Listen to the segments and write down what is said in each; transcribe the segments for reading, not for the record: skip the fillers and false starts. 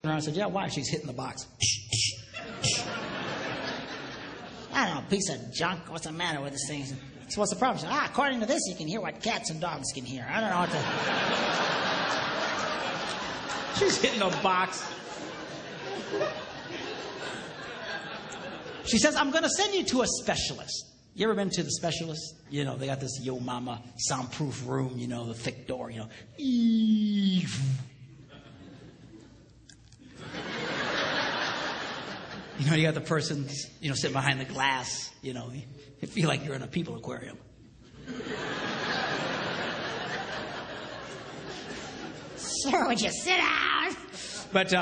around and said, yeah, why? She's hitting the box. I don't know, piece of junk. What's the matter with this thing? So what's the problem? She said, according to this, you can hear what cats and dogs can hear. I don't know what to... She's hitting a box. She says, I'm going to send you to a specialist. You ever been to the specialist? You know, they got this Yo Mama soundproof room, you know, the thick door, you know. You know, you got the person, you know, sitting behind the glass, you know. You feel like you're in a people aquarium. Sir, would you sit down? But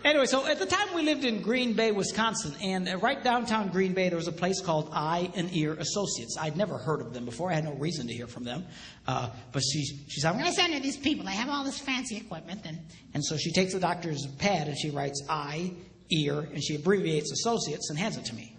anyway, so at the time we lived in Green Bay, Wisconsin, and right downtown Green Bay there was a place called Eye and Ear Associates. I'd never heard of them before. I had no reason to hear from them. But she said, I'm going to send you these people. They have all this fancy equipment. And so she takes the doctor's pad and she writes Eye, Ear, and she abbreviates Associates and hands it to me.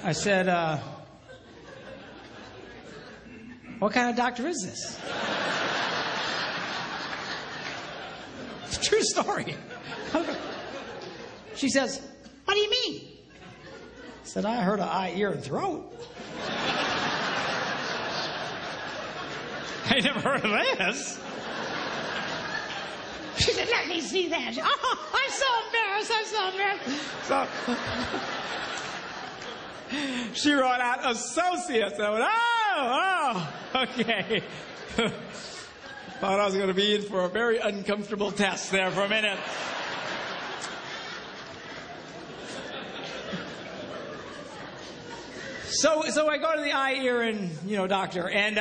I said, what kind of doctor is this? It's a true story. She says, what do you mean? I said, I heard of eye, ear, and throat. I never heard of this. She said, let me see that. Oh, I'm so embarrassed. So she wrote out Associates. I went, okay. Thought I was going to be in for a very uncomfortable test there for a minute. So I go to the eye, ear, and, doctor, and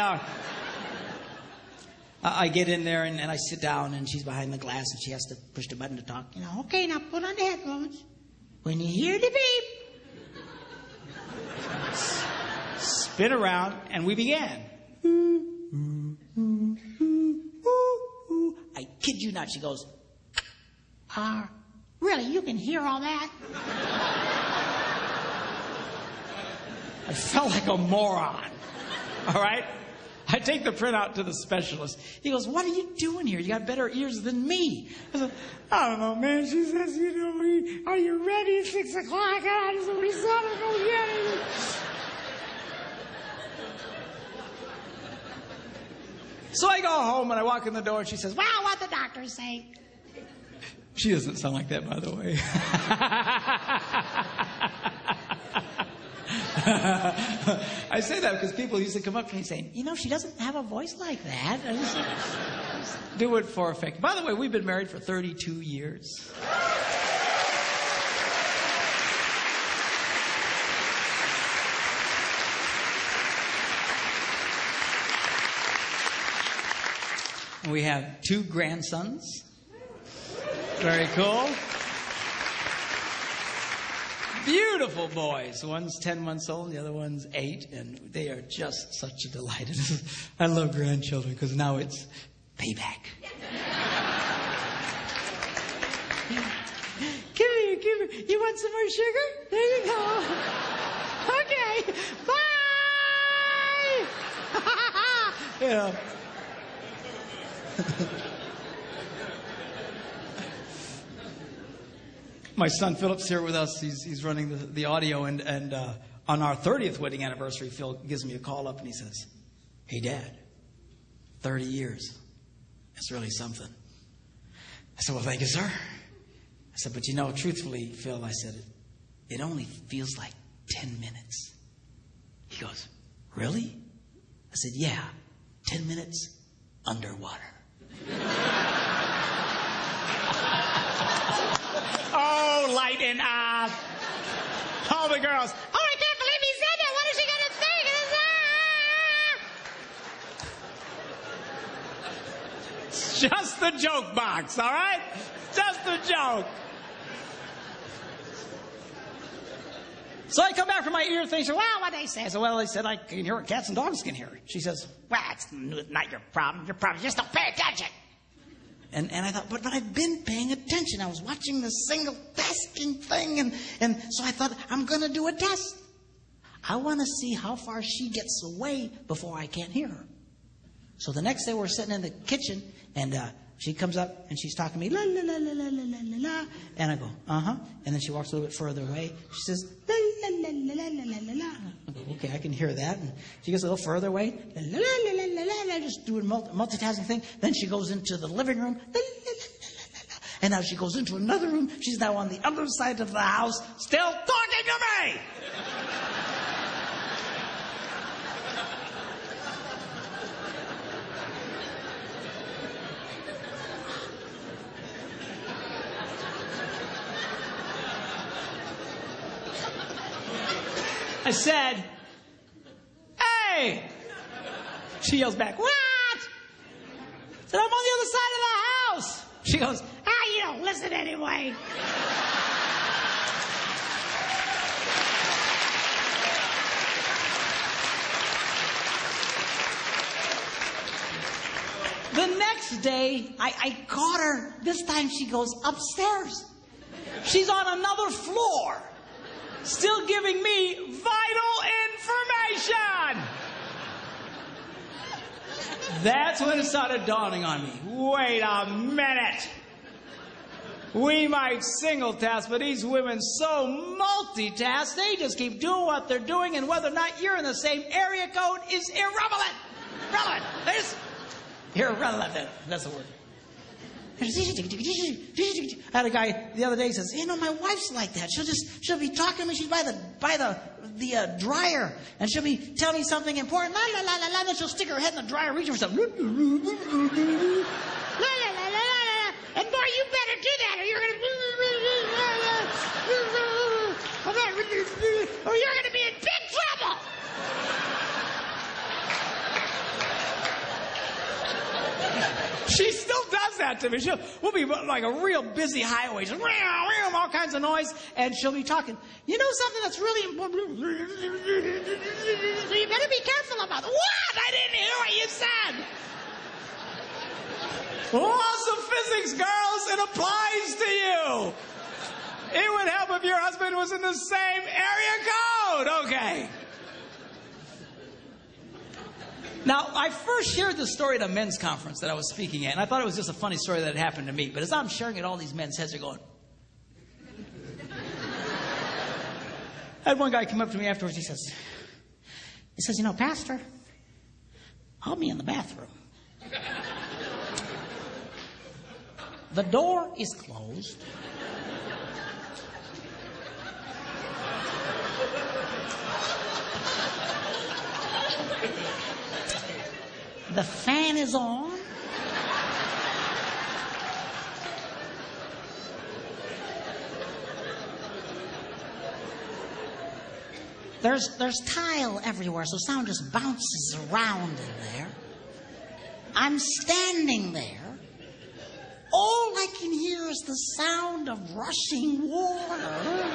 I get in there and I sit down and she's behind the glass and she has to push the button to talk. Okay, now put on the headphones. When you hear the beep, spin around, and we began. I kid you not, she goes, really, you can hear all that? I felt like a moron. All right? I take the printout to the specialist. He goes, what are you doing here? You got better ears than me. I said, I don't know, man. She says, are you ready at 6 o'clock? I just want to go get it. So I go home and I walk in the door and she says, well, what the doctors say. She doesn't sound like that, by the way. I say that because people used to come up to me saying, she doesn't have a voice like that. I just do it for effect. By the way, we've been married for 32 years. We have 2 grandsons. Very cool. Beautiful boys. One's 10 months old, and the other one's 8, and they are just such a delight. I love grandchildren because now it's payback. Come here. You want some more sugar? There you go. Okay. Bye. My son Philip's here with us. He's running the audio, and on our 30th wedding anniversary, Phil gives me a call up and he says, hey, Dad, 30 years. That's really something. I said, well, thank you, sir. I said, but truthfully, Phil, I said, it only feels like 10 minutes. He goes, really? I said, yeah, 10 minutes underwater. Oh, lighten up. All the girls. Oh, I can't believe he said that. What is It's she going to think? just the joke box, all right? Just a joke. So I come back from my ear thing. She said, well, what they say? I said, well, they said I can hear what cats and dogs can hear. She says, Well, it's not your problem. Your problem is just don't pay attention. and I thought, but I've been paying attention. I was watching the single tasking thing, and so I thought, I'm going to do a test. I want to see how far she gets away before I can't hear her. So the next day we're sitting in the kitchen, and she comes up and she's talking to me, la la la la la la la la, and I go, uh-huh. And then she walks a little bit further away. She says, la la la la la la la la. I go, okay, I can hear that. And she gets a little further away, la la la la la la la, just doing multitasking thing. Then she goes into the living room, la la la la la la. And now she goes into another room. She's now on the other side of the house, still talking to me. I said, hey! She yells back, what? I said, I'm on the other side of the house. She goes, You don't listen anyway. the next day, I caught her. This time she goes upstairs. She's on another floor, still giving me vital information. That's when it started dawning on me. Wait a minute. We might single task, but these women so multitask, they just keep doing what they're doing, and whether or not you're in the same area code is irrelevant. Irrelevant. Irrelevant. That's the word. I had a guy the other day who says, my wife's like that. She'll be talking to me. She's by the dryer, and she'll be telling me something important. La la la la la. Then she'll stick her head in the dryer, reaching for something. La la la la la la. And boy, you better do that, or you're gonna be in big trouble. She still does that to me. We'll be like a real busy highway, just all kinds of noise, and she'll be talking. You know something that's really important? So you better be careful about it. What? I didn't hear what you said. Laws of physics, girls, it applies to you. It would help if your husband was in the same area code. Okay. Now, I first shared this story at a men's conference that I was speaking at, and I thought it was just a funny story that had happened to me. But as I'm sharing it, all these men's heads are going. I had one guy come up to me afterwards. He says, Pastor, I'll be in the bathroom. The door is closed. The fan is on. There's tile everywhere, so sound just bounces around in there. I'm standing there. All I can hear is the sound of rushing water.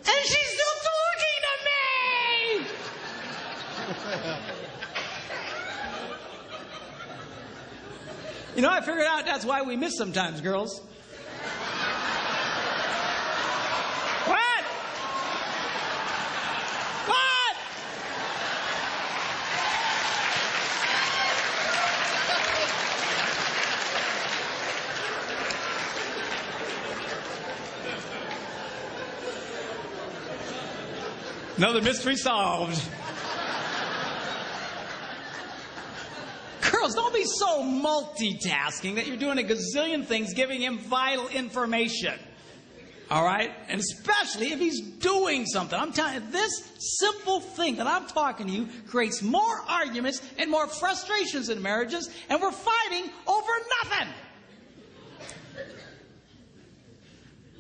And she's still talking to me! I figured out that's why we miss sometimes, girls. What? What? Another mystery solved. Girls, don't be so multitasking that you're doing a gazillion things giving him vital information. All right? And especially if he's doing something. I'm telling you, this simple thing that I'm talking to you creates more arguments and more frustrations in marriages, and we're fighting over nothing.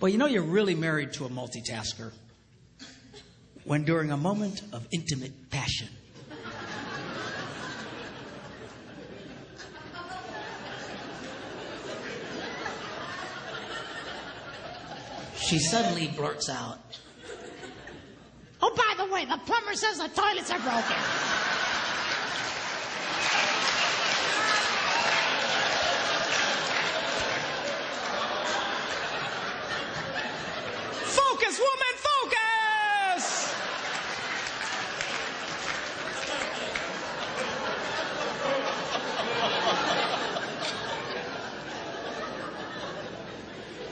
Well, you're really married to a multitasker when during a moment of intimate passion, she suddenly blurts out, plumber says the toilets are broken. Focus, woman, focus!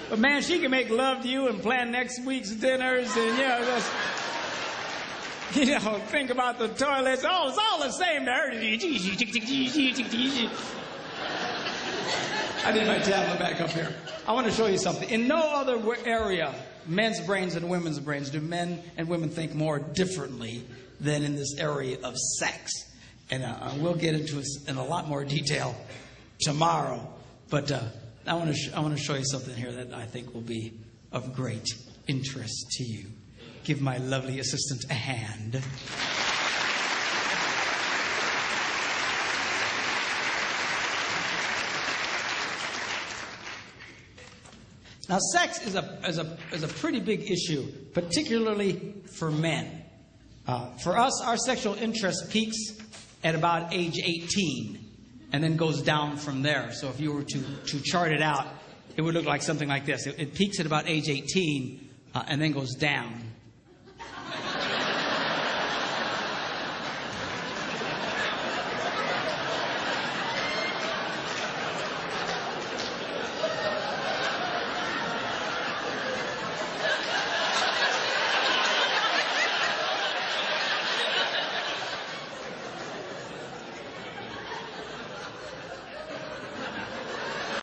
But man, she can make love to you and plan next week's dinners and, think about the toilets. Oh, it's all the same to her. I need my tablet back up here. I want to show you something. In no other area, men's brains and women's brains, do men and women think more differently than in this area of sex. And we'll get into it in a lot more detail tomorrow. But I want to show you something here that I think will be of great interest to you. Give my lovely assistant a hand. Now, sex is a pretty big issue, particularly for men. For us, our sexual interest peaks at about age 18 and then goes down from there. So if you were to chart it out, it would look like something like this. It peaks at about age 18 and then goes down.